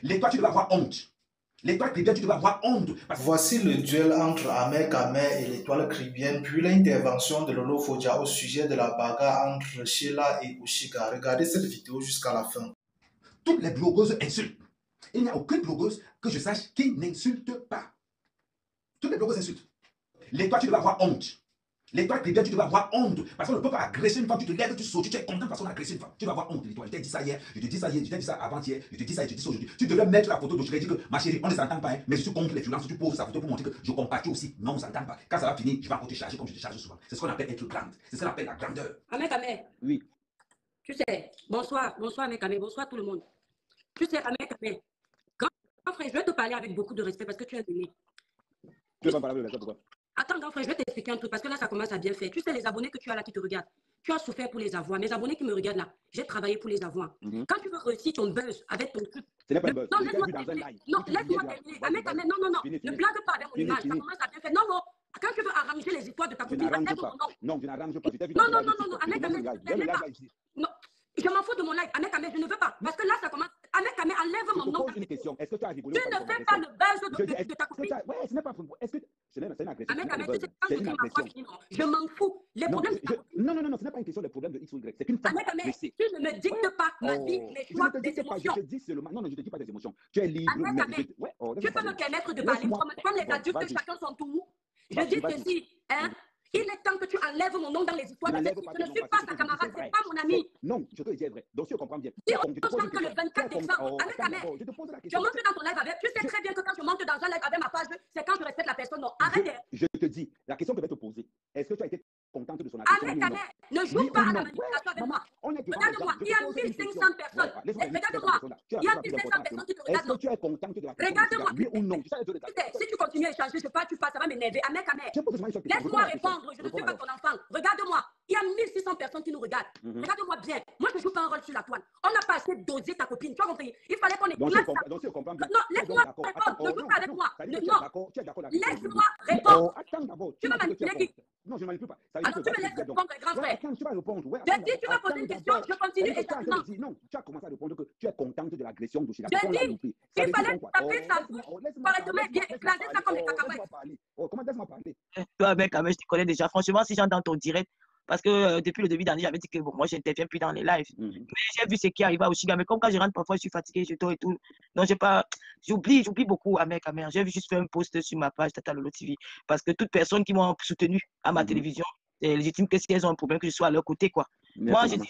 L'étoile, tu devais avoir honte. L'étoile chrétienne, tu devais avoir honte. Voici le duel entre Ahmed Kameh et l'étoile chrétienne, puis l'intervention de Lolo Fodia au sujet de la bagarre entre Sheila et Oshiga. Regardez cette vidéo jusqu'à la fin. Toutes les blogueuses insultent. Il n'y a aucune blogueuse que je sache qui n'insulte pas. Toutes les blogueuses insultent. L'étoile, tu devais avoir honte. L'étoile chrétienne, tu devais avoir honte. Parce qu'on ne peut pas agresser une femme, tu te lèves, tu sautes, tu es content parce qu'on a agressé une femme. Tu vas avoir honte, l'étoile. Je t'ai dit ça hier, je te dis ça hier, je t'ai dit ça avant-hier, je te dis ça, je te dis ça aujourd'hui. Tu devrais mettre la photo de je t'ai dit que ma chérie, on ne s'entend pas, hein, mais je suis contre les violences. Tu poses sa photo pour montrer que je compatis aussi. Non, on ne s'entend pas. Quand ça va finir, je vais encore te charger comme je te charge souvent. C'est ce qu'on appelle être grande. C'est ce qu'on appelle la grandeur. Ahmed Kameh. Oui. Tu sais, bonsoir Ahmed Kameh, bonsoir tout le monde. Tu sais, Ahmed Kameh, grand frère, je vais te parler avec beaucoup de respect parce que tu es aimé. Tu veux pas parler de respect, pourquoi? Attends, grand frère, je vais t'expliquer un truc parce que là, ça commence à bien faire. Tu sais, les abonnés que tu as là qui te regardent, tu as souffert pour les avoir. Mes abonnés qui me regardent là, j'ai travaillé pour les avoir. Quand tu veux réussir ton buzz avec ton truc. Ce n'est pas un buzz. Non, laisse-moi terminer. Non, laisse-moi terminer. Ahmed Kameh, non. Ne blague pas avec mon image. Ça commence à bien faire. Non. Quand tu veux arranger les histoires de ta copine, enlève mon nom. Non, tu n'arranges pas. Non. Ahmed Kameh, non. Je m'en fous de mon live. Ahmed Kameh, je ne veux pas. Parce que là, ça commence. Ahmed Kameh, enlève mon nom. Je te pose une question. Est-ce que tu as rigolé? Tu ne fais pas le buzz de ta copine. Ouais, ce n'est pas. Est-ce que c'est une agression? Ahmed Kameh, tu sais, quand je dis ma foi, je m'en fous. Les problèmes. Non, ce n'est pas une question de problème de X ou Y. C'est une femme. Ahmed Kameh, tu ne me dictes pas ma vie, mes choix, mes émotions. Je te dis seulement. Non, je ne te dis pas des émotions. Tu es libre. Ahmed Kameh, tu peux me permettre de parler comme les adultes, chacun son tour. Je dis ceci, hein. Il est temps que tu enlèves mon nom dans les histoires de cette fille. Je ne suis pas ta camarade, ce n'est pas mon ami. Non, je te dis vrai. Donc, si on comprend bien. Si on pense que le 24 décembre, Ahmed Kameh, je monte dans ton live avec. Tu sais très bien que quand je monte dans un live avec ma page, c'est quand je respecte la personne. Non, arrête. Je te dis, la question que je vais te poser, est-ce que tu as été contente de son agression? Ahmed Kameh, ne joue pas à la manipulation avec moi. Regarde-moi, il y a 1500 personnes. Regarde-moi, il y a 1500 personnes qui te regardent. Est-ce que tu es contente de la Regarde-moi. Oui ou non? Si tu continues à échanger, je pars, ça va m'énerver. Ahmed Kameh, laisse-moi répondre. Je ne suis pas ton enfant. Regarde-moi, il y a 1600 personnes qui nous regardent. Regarde-moi bien. Moi, je ne joue pas un rôle sur la toile. On n'a pas assez dosé ta copine. Tu as compris? Il fallait qu'on éclate ça. Donc, si on comprend bien. Non, laisse-moi répondre. Ne joue pas avec moi. Non, laisse-moi répondre. Attends d'abord. Tu vas manipuler qui? Non, je ne manipule pas. Alors, tu me laisses répondre, grand frère. Tu vas répondre. J'ai dit, tu vas poser une question. Je continue exactement. Non, tu as commencé à répondre que tu es contente de l'agression de Sheila. J'ai dit, il fallait taper sa bouche correctement et bien éclater ça comme des cacahuètes. Comment laisse-moi parler? Toi, mec, je te connais déjà. Franchement, si j'entends ton direct, parce que depuis le début d'année, j'avais dit que bon, moi, je n'interviens plus dans les lives. Mais j'ai vu ce qui arrive au Chiga. Mais comme quand je rentre, parfois, je suis fatigué, je dors et tout. Donc, j'oublie beaucoup à mec. J'ai juste fait un post sur ma page Tata Lolo TV. Parce que toute personne qui m'a soutenu à ma télévision, c'est légitime que si elles ont un problème, que je sois à leur côté, quoi. Moi, j'ai dit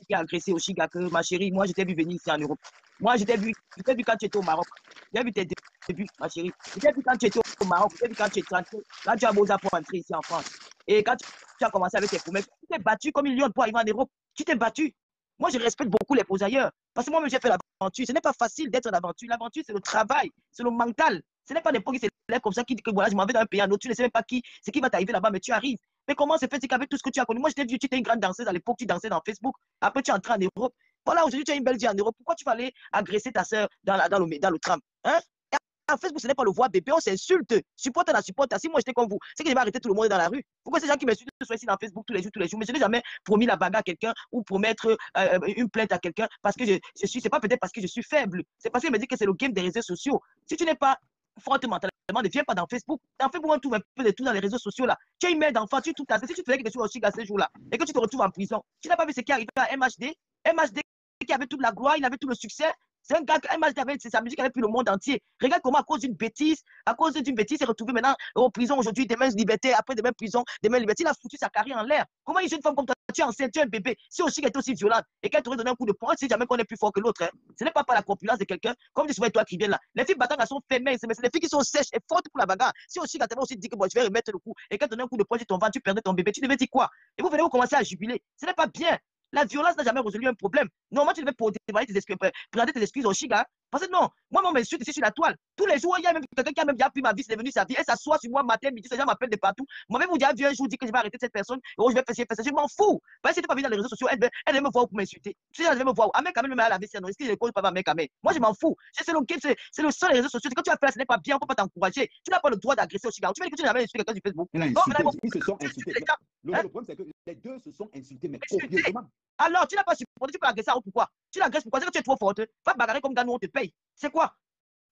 qui a agressé au Chiga, que ma chérie, moi, je t'ai vu venir ici en Europe. Moi, je t'ai vu quand tu étais au Maroc. J'ai vu tes débuts, ma chérie. Je t'ai vu quand tu étais au Maroc. Je t'ai vu quand tu étais rentré. Là, tu as beau pour entrer ici en France. Et quand tu as commencé avec tes promesses, tu t'es battu comme un lion pour arriver en Europe. Tu t'es battu. Moi, je respecte beaucoup les posailleurs. Parce que moi-même, j'ai fait l'aventure. Ce n'est pas facile d'être en aventure. L'aventure, c'est le travail, c'est le mental. Ce n'est pas n'importe qui se lève comme ça qui dit que voilà, je m'en vais dans un pays, un autre. Tu ne sais même pas ce qui va t'arriver là-bas, mais tu arrives. Mais comment c'est fait qu'avec tout ce que tu as connu? Moi, je t'ai vu, tu étais une grande danseuse à l'époque, tu dansais dans Facebook. Après, tu es entré en Europe. Voilà, aujourd'hui, tu as une belle vie en Europe. Pourquoi tu vas aller agresser ta soeur dans le tram? Hein? En Facebook, ce n'est pas le voir bébé, on s'insulte. Supporte la supporte. Si moi j'étais comme vous, c'est que je vais arrêter tout le monde dans la rue. Pourquoi ces gens qui m'insultent soient ici dans Facebook tous les jours, mais je n'ai jamais promis la bagarre à quelqu'un ou promettre une plainte à quelqu'un parce que c'est pas peut-être parce que je suis faible. C'est parce que je me dis que c'est le game des réseaux sociaux. Si tu n'es pas forte mentalement, ne viens pas dans Facebook. Dans Facebook, on trouve un peu de tout dans les réseaux sociaux là. Tu as une mère d'enfant, tu tout cassé. Si tu faisais quelque chose aussi à ce jour-là et que tu te retrouves en prison, tu n'as pas vu ce qui est arrivé à MHD qui avait toute la gloire, il avait tout le succès. C'est un gars sa musique avait pris le monde entier. Regarde comment, à cause d'une bêtise, il s'est retrouvé maintenant en prison aujourd'hui, demain liberté, après demain prison, demain liberté. Il a foutu sa carrière en l'air. Comment une jeune femme comme toi, tu es enceinte, tu es un bébé, si aussi qu'elle est aussi violente et qu'elle t'aurait donné un coup de poing, c'est jamais qu'on est plus fort que l'autre. Hein. Ce n'est pas la corpulence de quelqu'un, comme tu souvent toi qui viens là. Les filles battantes sont femmes, mais c'est les filles qui sont sèches et fortes pour la bagarre. Si aussi qu'elle t'avait aussi dit que bon, je vais remettre le coup et qu'elle te donne un coup de poing sur ton ventre, tu perdais ton bébé, tu devais dire quoi? Et vous commencer à jubiler. Ce n'est pas bien. La violence n'a jamais résolu un problème. Normalement, tu devais présenter tes excuses au Chiga. Parce que non, moi, on m'insulte ici sur la toile. Tous les jours, il y a même quelqu'un qui a même déjà pris ma vie, c'est devenu sa vie. Elle s'assoit sur moi matin, midi, ces gens m'appellent de partout. Moi-même, vous déjà vu un jour dire que je vais arrêter cette personne. Oh, je vais faire ça. Je m'en fous. Parce que si tu n'es pas venu dans les réseaux sociaux, elle vient me voir pour m'insulter. Tu sais, elle vient me voir. Ah, mec, quand même, elle a la vaisselle. Est-ce que je ne cause pas ma mec, moi, je m'en fous. C'est le seul réseaux sociaux. Quand tu vas faire, ce n'est pas bien, on ne peut pas t'encourager. Tu n'as pas le droit d'agresser au Chiga. Tu veux dire que tu n'avais insulté quelqu'un sur Facebook. Ils se sont insultés. Le problème, c'est que les deux se sont insultés, mais copieusement. Alors, tu n'as pas supporté, tu peux agresser. Pourquoi? Tu l'agresses pourquoi? C'est que tu es trop forte. Va bagarrer comme Gano, on te paye. C'est quoi?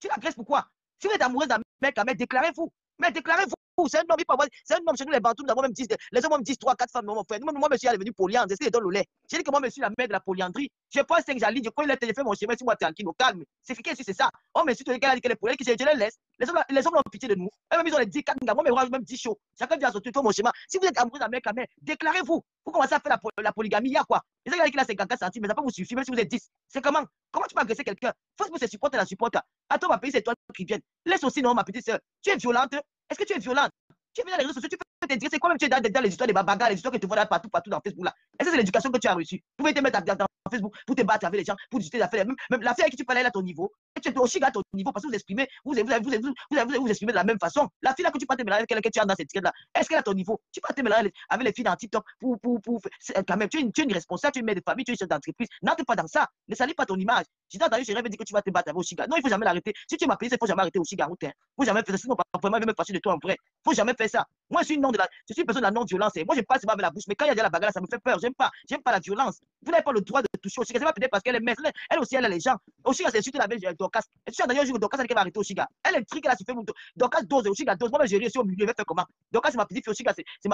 Tu l'agresses pourquoi? Si vous êtes amoureuse d'un mec, déclarez-vous. Mais déclarez-vous. C'est un homme, il peut avoir. C'est un homme chez nous, les Bantous, nous avons même 10, les hommes ont 10, 3, 4 femmes, mon frère. Moi, monsieur, elle est venue polyandre. Est-ce qu'il donne le lait? J'ai dit que moi, monsieur, la mère de la polyandrie. Je prends 5 j'aligne, je prends le téléphone, mon chemin, si moi, tranquille, au calme. C'est fini, c'est ça. Oh, mais si tu regardes qu'elle est polyandre, je les laisse. Les hommes ont pitié de nous. Eux-mêmes, ils ont les 10, 4 gars, moi, mais même 10 chauds. Chacun dit à son truc, mon chemin. Si vous êtes amoureux d'un mec, déclarez-vous. Vous commencez à faire la polygamie, il y a quoi? Les gens qui a 54 centimes, mais ça peut vous suffire, même si vous êtes 10. C'est comment? Comment tu peux agresser quelqu'un? Facebook, c'est supporter la supporte. Attends, ma petite, c'est toi qui viens. Laisse aussi, non, ma petite soeur. Tu es violente. Est-ce que tu es violente? Tu es dans les réseaux sociaux, tu peux te dire, c'est quoi même tu es dans les histoires des bagarres, les histoires que tu vois là partout dans Facebook là. Est-ce que c'est l'éducation que tu as reçue? Tu pouvais te mettre dans Facebook pour te battre avec les gens, pour discuter d'affaires. Même l'affaire avec qui tu parlais à ton niveau, et tu es aussi à ton niveau parce que vous exprimez, vous exprimez de la même façon. La fille là que tu peux te mélanger avec elle, que tu as dans cette étiquette là, est-ce qu'elle est à ton niveau? Tu peux te mélanger avec les filles dans TikTok quand même, tu es une responsable, tu es une mère de famille, tu es une chef d'entreprise. N'entre pas dans ça. Ne salis pas ton image. J'ai entendu chez Rêve dire que tu vas te battre avec Oshiga. Non, il ne faut jamais l'arrêter. Si tu m'as payé, il ne faut jamais arrêter Oshiga. Il ne faut jamais faire ça. Sinon, vraiment, il va me fâcher de toi en vrai. Il ne faut jamais faire ça. Moi, je suis une personne de la non-violence. Moi, je passe pas avec la bouche. Mais quand il y a de la bagarre, ça me fait peur. J'aime pas la violence. Vous n'avez pas le droit de toucher Oshiga. C'est pas peut-être parce qu'elle est mère. Elle aussi, elle a les gens. Oshiga, c'est surtout la belle Dorcas. Et tu as d'ailleurs, Dorcas, elle va arrêter Oshiga. Elle est trique, elle a su faire Dorcas dose, Oshiga dose. Moi, j'ai réussi au milieu. Je vais faire comment? Dorcas, c'est ma petite fille. Oshiga, c'est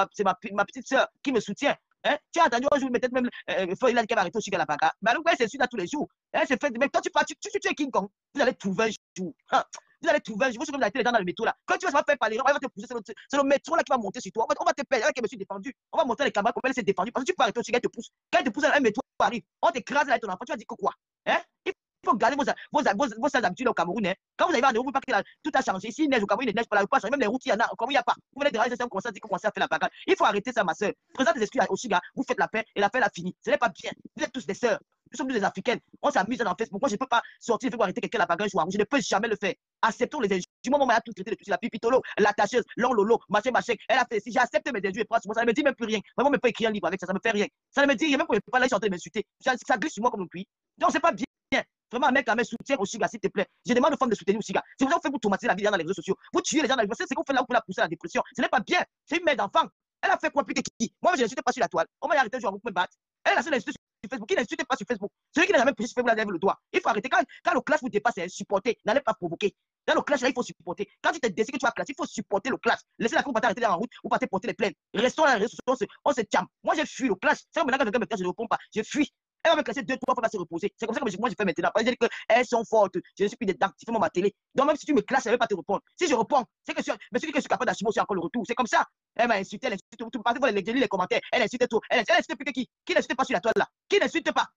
ma petite soeur qui me soutient. Hein? Tu as entendu un jour, peut-être même, il a dit qu'elle va arrêter Oshiga la bagarre. Mais alors, elle s'est suite tous les jours. Elle s'est fait. Mais toi, tu es King Kong. Vous allez trouver un jour. Hein? Vous allez trouver un jour. Vous allez les gens dans le métro là. Quand tu vas se faire parler, on va te pousser. C'est le métro là qui va monter sur toi. On va te perdre. Elle me suis défendu. On va monter les caméras comme elle s'est défendue. Parce que tu peux arrêter Oshiga, elle te pousse. Quand elle te pousse, un métro arrive. On t'écrase là ton enfant. Tu vas dire que quoi? Hein? Il faut garder vos habitudes au Cameroun. Hein? Quand vous arrivez en Europe, vous pas que tout a changé. Ici, il neige au Cameroun, il neige pas. Même les routes, il y en a. Comme il n'y a pas. Vous venez de réaliser ça, vous commencez à dire que vous commencez à faire la bagarre. Il faut arrêter ça, ma soeur. Présente des excuses à Oshiga. Vous faites la paix et la paix a fini. Ce n'est pas bien. Vous êtes tous des sœurs. Nous sommes tous des Africaines. On s'amuse dans Facebook. Moi, je ne peux pas sortir et arrêter quelqu'un la bagarre. Je ne peux jamais le faire. Acceptons les injures. Du moment où on a tout traité de tout, la pipitolo, la tâcheuse, l'enlolo, machin. Elle a fait. Si j'accepte mes injures et prends sur moi, ça ne me dit même plus rien. Vraiment, je ne peux pas écrire un livre avec ça. Ça ne me fait rien. Ça ne me dit rien. Même quand je ne peux pas là, je suis en train de m'insulter. Ça glisse sur moi comme un puits. Donc, c'est pas bien. Vraiment, un mec, soutien Oshiga, s'il te plaît. Je demande aux femmes de soutenir Oshiga. C'est pour ça que vous faites pour traumatiser la vie dans les réseaux sociaux. Vous tuez les gens dans les réseaux sociaux. C'est qu'on fait là pour la pousser à la dépression. Ce n'est pas bien. C'est une mère d'enfant. Elle a fait quoi plus que qui? Moi, je n'insulte pas sur la toile. On va y arrêter un jour, vous pouvez me battre. Elle a seule insulte sur Facebook. Qui n'insulte pas sur Facebook? Celui qui n'a jamais poussé sur Facebook, lève le doigt. Il faut arrêter. Quand le clash vous dépasse, c'est supporter. N'allez pas provoquer. Dans le clash, là, il faut supporter. Quand tu te décides que tu vas clasher, il faut supporter le clash. Laissez la cour pas t'arrêter en route ou pas te porter les plaintes. Restons dans les réseaux sociaux, on se tient. Moi, j'ai fui le clash. C'est comme maintenant quand quelqu'un me clash, je ne réponds pas. Je fuis. Elle va me classer 2-3 fois, elle va se reposer. C'est comme ça que moi, je fais maintenant. Parce que je dis qu'elles sont fortes. Je ne suis plus d'activement ma télé. Donc, même si tu me classes, elle ne va pas te répondre. Si je réponds, c'est que je suis capable d'assumer aussi encore le retour. C'est comme ça. Elle m'a insulté, elle insulte tout. Parce que vous allez lire les commentaires. Elle insulte tout. Elle insulte plus que qui? Qui n'insulte pas sur la toile là? Qui n'insulte pas?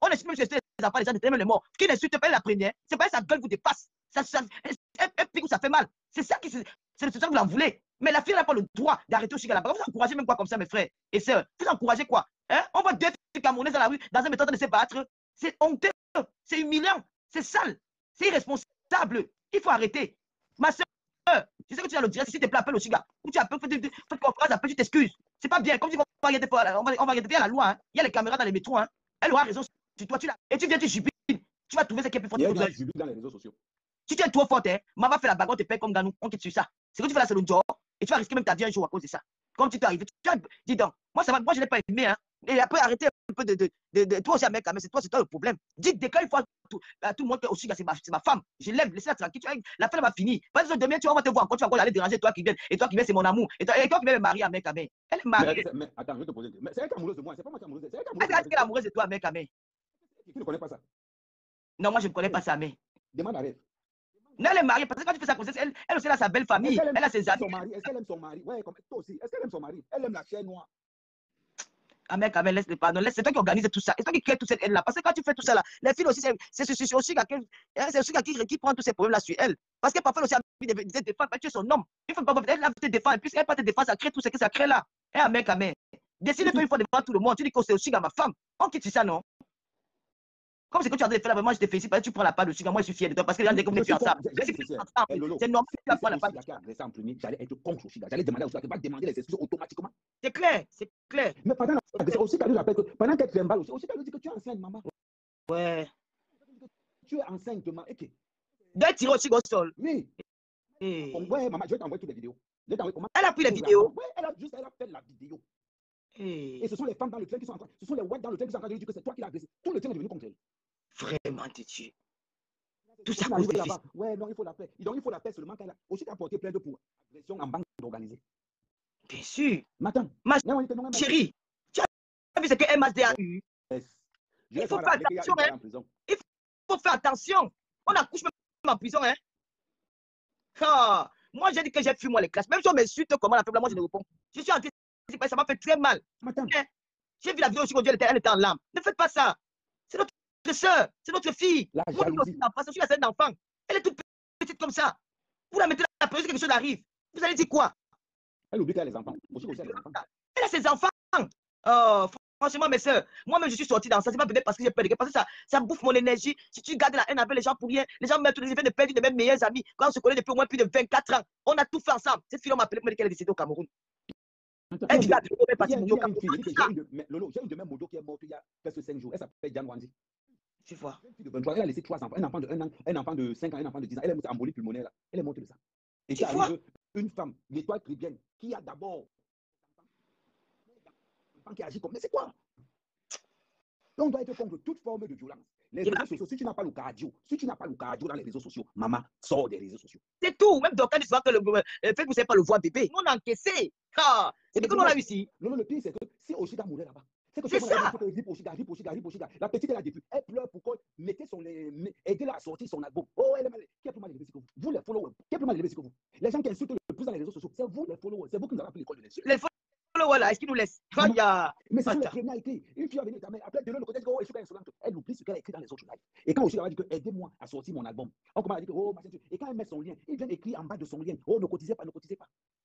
On insulte même sur les enfants, les gens, même les morts. Qui n'insulte pas? Elle la première. C'est pas ça, sa gueule vous dépasse. Elle pique où ça fait mal. C'est ça que vous la voulez. Mais la fille n'a pas le droit d'arrêter Oshiga la bagarre. Vous encouragez même quoi comme ça, mes frères et sœurs? Vous encouragez quoi? Hein? On voit deux filles camerounaises dans la rue, dans un méthode de se battre. C'est honteux, c'est humiliant, c'est sale, c'est irresponsable. Il faut arrêter. Ma soeur, je sais que tu as le direct, si tu te plaît, appelle Oshiga. Ou tu appelles, faites conférence, appelle, tu t'excuses. C'est pas bien. Comme tu vas regarder, on va regarder la loi. Hein. Il y a les caméras dans les métros. Hein. Elle aura raison sur toi. Et tu viens, tu jubiles. Tu vas trouver ce qui est plus fort. Il y a jubile dans les réseaux sociaux. Si tu es trop forte, hein, maman fait la bagarre, on te paye comme Ganou, on quitte sur ça. C'est que tu fais là, c'est le job. Et tu vas risquer même ta vie un jour à cause de ça. Comme tu t'es arrivé. Dis donc, moi, ça va, moi je ne l'ai pas aimé. Hein. Et après, arrêtez un peu de toi aussi, mec, mais c'est toi le problème. Dites, dès qu'il faut tout le monde que Oshiga, c'est ma femme. Je l'aime, laissez-la tranquille. La femme va finir. Parce que demain, on va te voir encore, tu vas encore aller déranger toi qui viens. Et toi qui viens, c'est mon amour. Et toi qui viens me marier à mec, elle est mariée. Mais attends, je vais te poser. Mais c'est elle qui est amoureuse de moi, c'est pas moi qui est amoureuse. C'est elle qui est amoureuse de toi, mec, Tu ne connais pas ça? Non, moi, je ne connais pas ça, mais. Demande à elle. Non, elle est mariée, parce que quand tu fais ça, elle aussi a sa belle famille. Elle a ses amis. Est-ce qu'elle aime son mari? Ouais, comme toi aussi. Est-ce qu'elle aime son mari? Elle aime la chair noire. Ah mec, laisse le pardon. C'est toi qui organise tout ça. C'est toi qui crée toute cette haine-là. Parce que quand tu fais tout ça là, les filles aussi, c'est aussi qui prend tous ces problèmes-là sur elle. Parce que parfois aussi, elle a envie de défendre, tu es son homme. Il faut pas elle te défendre. Et puis, elle pas te défendre, ça crée tout ce que ça crée là. Et un mec, décide-toi une fois devant tout le monde. Tu dis que c'est aussi ma femme. On quitte ça, non? Comme c'est que tu as fait là, moi je te félicite parce que tu prends la part de Oshiga. Moi je suis fier de toi parce que les gens disent que vous êtes ensemble. C'est normal. J'allais être contre Oshiga. J'allais demander à Oshiga de ne pas demander les excuses automatiquement. C'est clair, c'est clair. Mais pendant Oshiga nous rappelle que pendant qu'elle t'emballe aussi, Oshiga lui dit que tu es enceinte, maman. Ouais. Tu es enceinte, maman. Ok. Deux tirer Oshiga au sol. Oui. Ouais, maman, je vais t'envoyer toutes les vidéos. Elle a pris les vidéos. Oui, elle a fait la vidéo. Et ce sont les femmes dans le train qui sont en train, ce sont les whites dans le train qui sont en train de dire que c'est toi qui l'as agressé. Tout le train est devenu contre elle. Vraiment, Titi. Tout ça On cause arrive des fils. là-bas. Ouais, non, il faut la paix. Donc, il faut la paix seulement quand elle a aussi apporté plainte pour agression en banque organisée. Bien sûr. Maintenant, Ma non, on était chérie, tu as vu ce que MHD a eu? Il faut faire attention, hein. Il faut faire attention. On accouche même en prison, hein. Ah, moi, j'ai dit que j'ai fui moi les classes. Même si on m'insulte comment la faible, moi je ne réponds. Je suis en train de ça m'a fait très mal. J'ai vu la vidéo aujourd'hui, elle était en larmes. Ne faites pas ça. C'est notre soeur, c'est notre fille. La moi, jalousie. je suis la scène d'enfant. Elle est toute petite comme ça. Vous la mettez à la pression, quelque chose arrive. Vous allez dire quoi? Elle oublie qu'elle a les enfants. Aussi, elle a les enfants. Elle a ses enfants. Oh, franchement, mes soeurs, moi-même, je suis sortie dans ça. C'est pas peut-être parce que j'ai peur de parce que ça bouffe mon énergie. Si tu gardes la haine avec les gens pour rien, les gens mettent tous les effets de perdre de mes meilleurs amis. Quand on se connaît depuis au moins plus de 24 ans, on a tout fait ensemble. Cette fille, on m'a appelé pour me dire qu'elle est décédée au Cameroun. Elle dit Lolo, j'ai une de mes modos qui est morte il y a presque 5 jours. Elle s'appelle Diane Wandi. Tu vois. Elle a laissé 3 enfants. Un enfant de 1 an, un enfant de 5 ans, un enfant de 10 ans. Elle est morte embolie pulmonaire. Là. Elle est morte de ça. Et tu arrives une femme, l'étoile chrétienne, qui a d'abord qui agit comme. Mais c'est quoi? On doit être contre toute forme de violence. Les réseaux sociaux, si tu n'as pas le cardio, dans les réseaux sociaux, maman, sort des réseaux sociaux. C'est tout. Même Docteur dit souvent que le fait que vous ne savez pas le voir bébé. Nous, on a encaissé. Ah, c'est ce qu'on a eu ici. Non, le pire, c'est que si Oshiga mourait là-bas, c'est ça. Oshiga. La petite, elle a depuis. Elle pleure pourquoi aidez-la à sortir son album. Oh, elle est mal. Qui est plus mal élevé que vous? Vous, les followers. Qui est plus mal élevé que vous? Les gens qui insultent le plus dans les réseaux sociaux, c'est vous, les followers. C'est vous qui nous avez appris l'école de l'insulte. Les followers, là, est-ce qu'ils nous laissent? Mais c'est la première écrit. Une fille a venu ta mère. Après, de l'autre côté, oh, Oshiga est insolente. Elle oublie ce qu'elle a écrit dans les autres lives. Et quand Oshiga a dit que aidez-moi à sortir mon album, on commence à dire que, oh, et quand elle met son lien, il vient écrire en bas de son lien, oh, ne cotisez pas.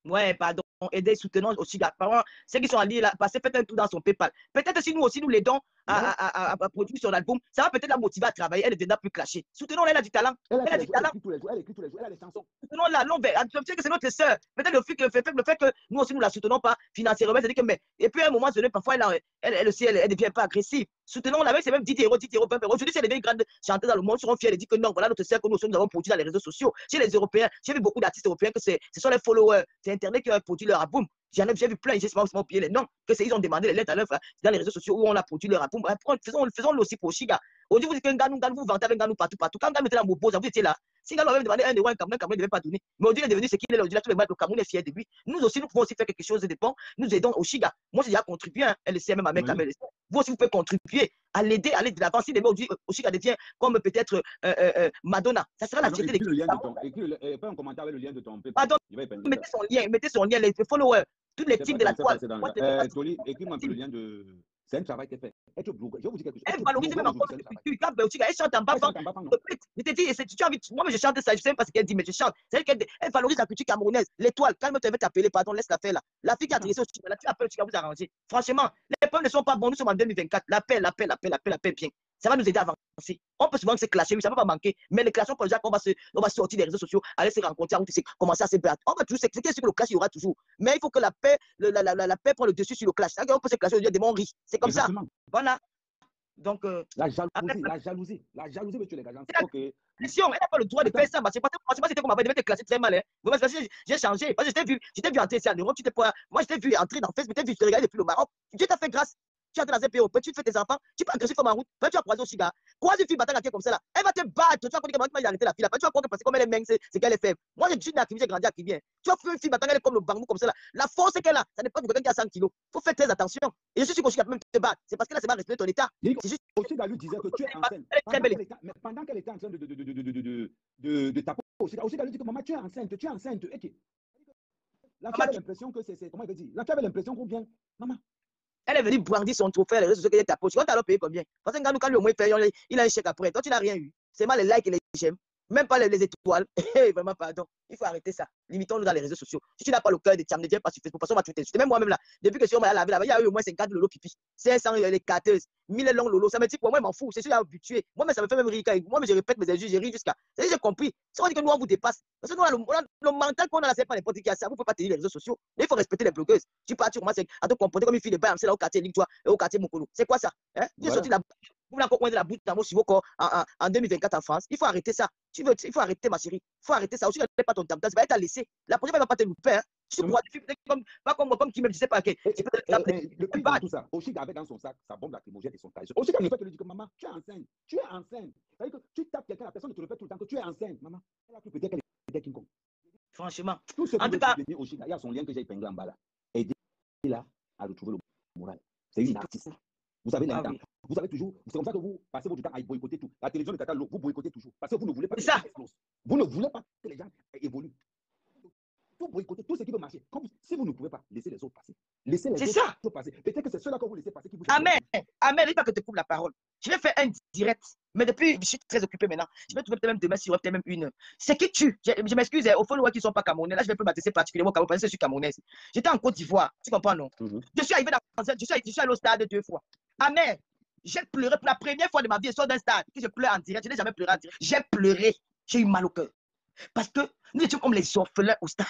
Ouais, pardon. Aider, soutenons aussi. Par ceux qui sont allés là, passer peut-être un tour dans son PayPal. Peut-être si nous aussi nous l'aidons à produire son album, ça va peut-être la motiver à travailler. Elle ne viendra plus clasher. Soutenons-la, elle a du talent. Elle a du talent. Elle écrit tous les jours, elle a les chansons. Soutenons-la, non, mais tu sais que c'est notre sœur. Peut-être le fait que nous aussi nous la soutenons pas financièrement, c'est-à-dire que, mais, et puis à un moment donné, parfois, elle aussi, elle devient pas agressive. Soutenons-la avec, c'est même 10 euros, 20 euros. Aujourd'hui, si elle devient une grande chanteuse dans le monde, seront fiers de dire que non, voilà notre sœur que nous aussi nous avons produit dans les réseaux sociaux. Chez les Européens, j'ai vu beaucoup d'artistes européens que ce sont les followers. C'est Internet qui a produit leur album. J'ai vu plein, j'ai souvent oublié les noms, ils ont demandé les lettres à l'œuvre dans les réseaux sociaux où on a produit leur album. Faisons-le aussi pour Oshiga. Aujourd'hui, vous dites qu'un gars vous vantez avec Ganou partout. Quand un gars était dans mon pose, vous étiez là. Si Ganou avait demandé 1 euro, un Cameroun ne devait pas donner. Mais aujourd'hui, il est devenu ce qu'il est. Aujourd'hui, le Cameroun est fier de lui. Nous aussi, nous pouvons aussi faire quelque chose de bon. Nous aidons Oshiga. Moi, j'ai déjà contribué. Elle sait même avec Kamel. Vous aussi, vous pouvez contribuer à l'aider, à aller de l'avant. Si aujourd'hui, Oshiga devient comme peut-être Madonna, ça sera la fierté de Fais un commentaire avec le lien de ton PayPal. Pardon, mettez son lien, les followers. Toutes les teams de la toile. Toli, écris-moi un peu le lien de. C'est un travail qui est fait. Je vais vous dire quelque chose. Elle valorise même encore le culture. Elle chante en bafang. Je te dis, moi, je chante ça. Je ne sais pas ce qu'elle dit, mais je chante. C'est qu'elle valorise la culture camerounaise. L'étoile, calme-toi, elle veut t'appeler, pardon, laisse la faire là. La fille qui a tiré au Chica, tu appelles, tu vas vous arranger. Franchement, les peuples ne sont pas bons. Nous sommes en 2024. La paix, bien. Ça va nous aider à avancer. On peut souvent se clasher, oui, ça ne va pas manquer. Mais les clashons, pour les gens, on va sortir des réseaux sociaux, aller se rencontrer, commencer à se battre. On va toujours, c'est que le clash, il y aura toujours. Mais il faut que la paix prenne le dessus sur le clash. On peut se clasher aujourd'hui, on rit. C'est comme ça. Voilà. Donc, la jalousie, monsieur les gars. Okay. Elle n'a pas le droit de faire ça. C'est pas c'était qu'on m'avait devait te classer très mal. Hein. J'ai changé. Parce que je t'ai vu entrer ici en Europe. Moi, je t'ai vu entrer dans Facebook. Je t'ai vu te regarder depuis le Maroc. Dieu t'a fait grâce. Tu entres dans un pays, tu fais tes enfants, tu peux agresser comme en route, tu vas croiser Oshiga. Croise une fille battante comme ça là, elle va te battre. Tu vas croire que tu vas arrêter la fille là. Tu vas croire que parce que comme elle est mince, c'est qu'elle est faible. Moi, je suis né à Kivi, j'ai grandi à Kivi. Tu vas faire une fille battante, elle est comme le bambou comme ça là. La force qu'elle a, ça n'est pas pour quelqu'un qui a 100 kilos. Il faut faire très attention. Et je suis sûr qu'Oshiga peut même te battre. C'est parce qu'elle a seulement respecté ton état. Oshiga lui disait que tu es enceinte. Pendant qu'elle était en train de taper Oshiga lui dit que maman, tu es enceinte. Là, tu avais l'impression que c'est. Comment il veut dire? Là, tu avais l'impression qu'on vient. Maman. Elle est venue brandir son trophée, les réseaux sociaux qu'elle est tapée. Tu vas payer combien? Parce que quand lui au moins paye, il a un chèque après. Toi, tu n'as rien eu. C'est mal les likes et les j'aime. Même pas les étoiles. Vraiment, pardon. Il faut arrêter ça. Limitons-nous dans les réseaux sociaux. Si tu n'as pas le cœur de tiens, ne viens pas sur Facebook. Parce qu'on va tout t'insulter. Même moi-même là, depuis que je suis là, il y a eu au moins 50 lolo pipi. 500 les cateuses. 1000 longs lolo. Ça me dit, moi, je m'en fous. C'est sûr, habitué. Moi-même, ça me fait même rire. Moi, je répète mes injures, j'ai ri jusqu'à. J'ai compris. Si on dit que nous, on vous dépasse. Parce que nous, le mental qu'on a là, c'est pas n'importe qui a ça. Vous ne pouvez pas tenir les réseaux sociaux. Mais il faut respecter les blogueuses. Tu pars, tu commences à te comporter comme une fille de bain, c'est là au quartier Ligue, toi, et au quartier Mokolo. C'est quoi ça? Hein? Tu es sorti là. Vous voulez encore coin de la bouche dans vos corps en 2024 en France. Il faut arrêter ça. Il faut arrêter, ma chérie. Il faut arrêter ça. Aussi, ne pas ton tam-tam. Ça va être à laisser. La prochaine fois, elle ne va pas te louper. Hein. Tu pourras pas comme moi, comme tu me disais pas. Le pire de tout ça, Oshiga avait dans son sac sa bombe lacrymogène et son taille. Oshiga ne fait que lui dire que maman, tu es enceinte. Tu es enceinte. C'est-à-dire que tu tapes quelqu'un, la personne te répète tout le temps que tu es enceinte. Maman, elle a cru peut-être qu'elle était King Kong. Franchement. Tout ce en tout cas, Oshiga, il y a son lien que j'ai épinglé en bas là. Aider là à retrouver le moral. C'est une artiste. Vous avez l'intention. Vous savez toujours, c'est comme ça que vous passez votre temps à boycotter tout. La télévision de Tata, vous boycottez toujours. Parce que vous ne voulez pas que les gens explosent. Vous ne voulez pas que les gens évoluent. Vous boycottez tout ce qui peut marcher. Si vous ne pouvez pas, laissez les autres passer. Laissez les autres passer. Peut-être que c'est ceux-là que vous laissez passer qui vous... Amen. Amen. Il ne faut pas que tu coupes la parole. Je vais faire un direct. Mais depuis, je suis très occupé maintenant. Je vais trouver peut-être même demain, si peut-être même une. C'est qui tue. Je m'excuse, au fond, qui ne sont pas camerounais. Là, je vais pas m'adresser particulièrement au Cameroun parce que je suis camerounaise. J'étais en Côte d'Ivoire. Tu comprends, non? Je suis arrivé dans je suis allé au stade 2 fois. Amen. J'ai pleuré pour la première fois de ma vie. Je sors d'un stade. Que je pleure en direct. Je n'ai jamais pleuré en direct. J'ai pleuré. J'ai eu mal au cœur. Parce que nous étions comme les orphelins au stade.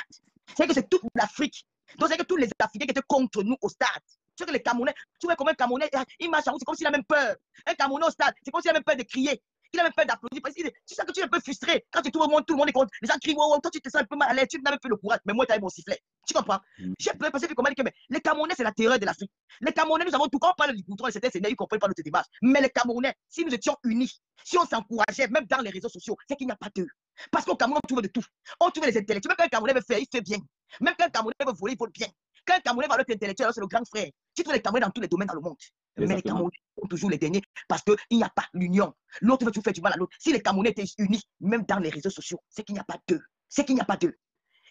C'est que c'est toute l'Afrique. Donc, c'est que tous les Africains qui étaient contre nous au stade. C'est que les Camerounais, tu vois comment un Camerounais, il marche en route, c'est comme s'il a même peur. Un Camerounais au stade, c'est comme s'il a même peur de crier. Il a même peur d'applaudir. Parce que tu sais que tu es un peu frustré. Quand tu trouves tout le monde est contre. Les gens crient, wow, toi tu te sens un peu mal à l'aise, tu n'as même plus le courage. Mais moi, tu as mon sifflet. Tu comprends? J'ai pleuré parce que comment dire que les Camerounais, c'est la terreur de l'Afrique. Les Camerounais, nous avons tout. Quand on parle du goudron, et c'était ils ne comprennent pas notre démarche. Mais les Camerounais, si nous étions unis, si on s'encourageait, même dans les réseaux sociaux, c'est qu'il n'y a pas d'eux. Parce qu'au Cameroun, on trouve de tout. On trouve les intellectuels. Même quand un Camerounais veut faire, il fait bien. Même quand un Camerounais veut voler, il vole bien. Quand un Camerounais va être intellectuel, c'est le grand frère. Tu trouves les Camerounais dans tous les domaines dans le monde. Exactement. Mais les Camerounais sont toujours les derniers parce qu'il n'y a pas l'union. L'autre veut tout faire du mal à l'autre. Si les Camerounais étaient unis, même dans les réseaux sociaux, c'est qu'il n'y a pas d'eux. C'est qu'il n'y a pas d'eux.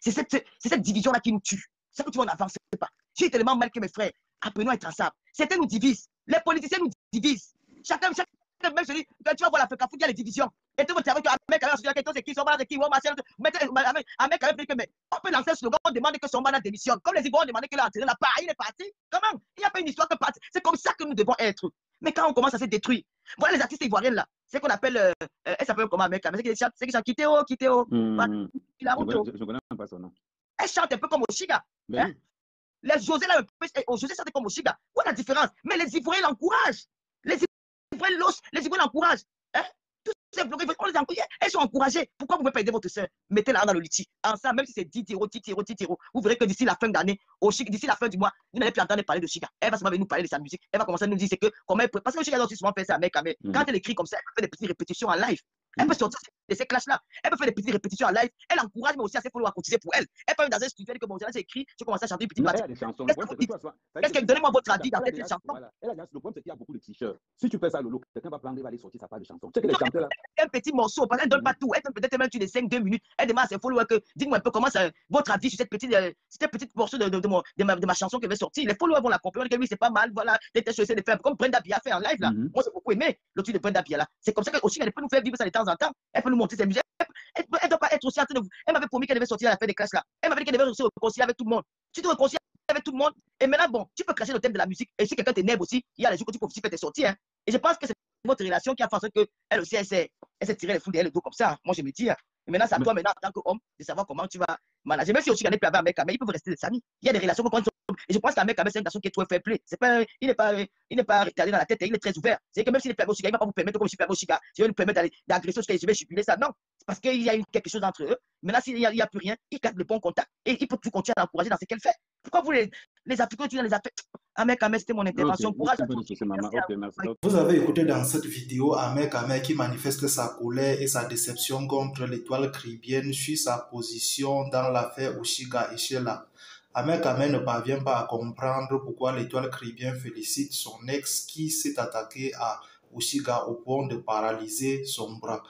C'est cette division-là qui nous tue. C'est que tu vois, on n'avance pas. J'ai tellement mal que mes frères, apprenons à être ensemble. Certains nous divisent. Les politiciens nous divisent. Chacun même se dit, quand tu vas voir l'Afrique, il y a les divisions. Et tu vas savoir qu'un mec, c'est qui, son c'est qui, un mec, on peut lancer le slogan, on demande que son mandat démissionne. Comme les Ivoiriens ont demandé que l'entraîneur n'a pas, il est parti. Comment? Il n'y a pas une histoire que parti. C'est comme ça que nous devons être. Mais quand on commence à se détruire, voilà les artistes ivoiriens là, c'est qu'on appelle, elle s'appelle comment, mec, c'est qui chante Kiteo. Je connais pas son nom. Elle chante un peu comme Oshiga. Hein? Les José là, José chantait comme Oshiga. Voilà la différence. Mais les Ivoiriens l'encouragent. Les Ivoiriens l'encouragent. Hein? Tous ces blogueurs, on les encourage. Elles sont encouragées. Pourquoi vous ne pouvez pas aider votre soeur? Mettez-la dans le litige. Ensemble, même si c'est 10 €, vous verrez que d'ici la fin d'année, d'ici la fin du mois, vous n'allez plus entendre parler de Oshiga. Elle va se nous parler de sa musique. Elle va commencer à nous dire que comment elle peut. Parce que Oshiga a aussi souvent fait ça avec Amé. Quand elle écrit comme ça, elle peut faire des petites répétitions en live. Elle peut sortir de ces classes-là. Elle peut faire des petites répétitions en live. Elle encourage, mais aussi à ses followers à cotiser pour elle. Elle peut être dans un studio, elle dit que bon, j'ai écrit, je commence à chanter une petite partie. Qu'est-ce qu'elle donnez-moi votre avis dans cette chanson? Le problème, c'est qu'il y a beaucoup de tricheurs. Si tu fais ça, Lolo, quelqu'un va prendre et va aller sortir sa part de chanson. Tu sais que les chanteurs là. Un petit morceau, parce qu'elle ne donne pas tout. Elle donne peut-être même tu les 5-2 minutes. Elle demande à ses followers que dites-moi un peu comment ça, votre avis sur cette petite morceau de ma chanson qui va sortir. Les followers vont la comprendre, que oui, c'est pas mal. Voilà, t'étais choisi de faire comme Brenda Bia fait en live là. Moi, j'ai beaucoup aimé le truc de Brenda Bia là. C'est comme ça qu'elle aussi, elle peut nous faire vivre ça de temps en temps. Elle peut nous montrer ses musiques. Elle ne doit pas être aussi en train de vous. Elle m'avait promis qu'elle devait sortir à la fin des classes là. Elle m'avait dit qu'elle devait se réconcilier avec tout le monde. Tu te réconcilies avec tout le monde. Et maintenant, bon, tu peux cracher le thème de la musique. Et si quelqu'un t'énerve aussi, il y a les jours que tu peux aussi faire tes sorties. Hein. Et je pense que c'est votre relation qui a fait en sorte qu'elle aussi, elle s'est tirée les foules derrière le dos comme ça. Moi, je me dis. Hein. Et maintenant, c'est à toi, maintenant, en tant qu'homme, de savoir comment tu vas manager. Même si aussi, il y a des plans avec un mec, ils peuvent rester des amis. Il y a des relations comme ça. Et je pense qu'un mec, c'est une personne qui est trop fair play. Il n'est pas retardé dans la tête, il est très ouvert. C'est que même s'il est permis au Chiga, il ne va pas vous permettre, comme je suis permis au Chiga, je vais lui permettre d'agresser, je vais jubiler ça. Non, c'est parce qu'il y a quelque chose entre eux. Maintenant, s'il n'y a plus rien, il garde le bon contact. Et il peut vous continuer à l'encourager dans ce qu'elle fait. Pourquoi vous, les Africains, tu les affaires? Ahmed Kamé, c'était mon intervention. Courage à tous. Vous avez écouté dans cette vidéo Ahmed Kamé qui manifeste sa colère et sa déception contre l'étoile caribéenne sur sa position dans l'affaire Oshiga et Sheila. Ahmed Kamé ne parvient pas à comprendre pourquoi l'étoile caribéenne félicite son ex qui s'est attaqué à Oshiga au point de paralyser son bras.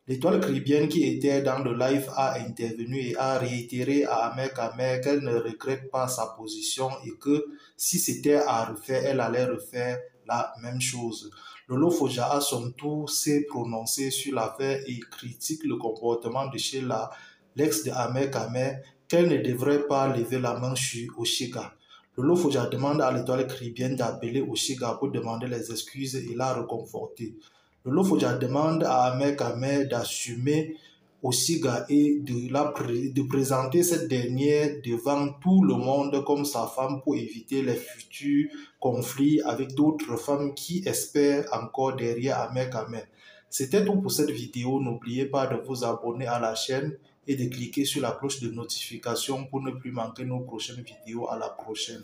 L'étoile caribéenne qui était dans le live a intervenu et a réitéré à Ahmed Kamé qu'elle ne regrette pas sa position et que si c'était à refaire, elle allait refaire la même chose. Lolo Foja à son tour s'est prononcé sur l'affaire et critique le comportement de Sheila, l'ex de Ahmed Kamé, qu'elle ne devrait pas lever la main sur Oshiga. Lolo Foja demande à l'étoile caribéenne d'appeler Oshiga pour demander les excuses et la réconforter. Lolo Foja demande à Ahmed Kamé d'assumer Oshiga et de présenter cette dernière devant tout le monde comme sa femme pour éviter les futurs conflits avec d'autres femmes qui espèrent encore derrière Ahmed Kamel. C'était tout pour cette vidéo. N'oubliez pas de vous abonner à la chaîne et de cliquer sur la cloche de notification pour ne plus manquer nos prochaines vidéos. À la prochaine.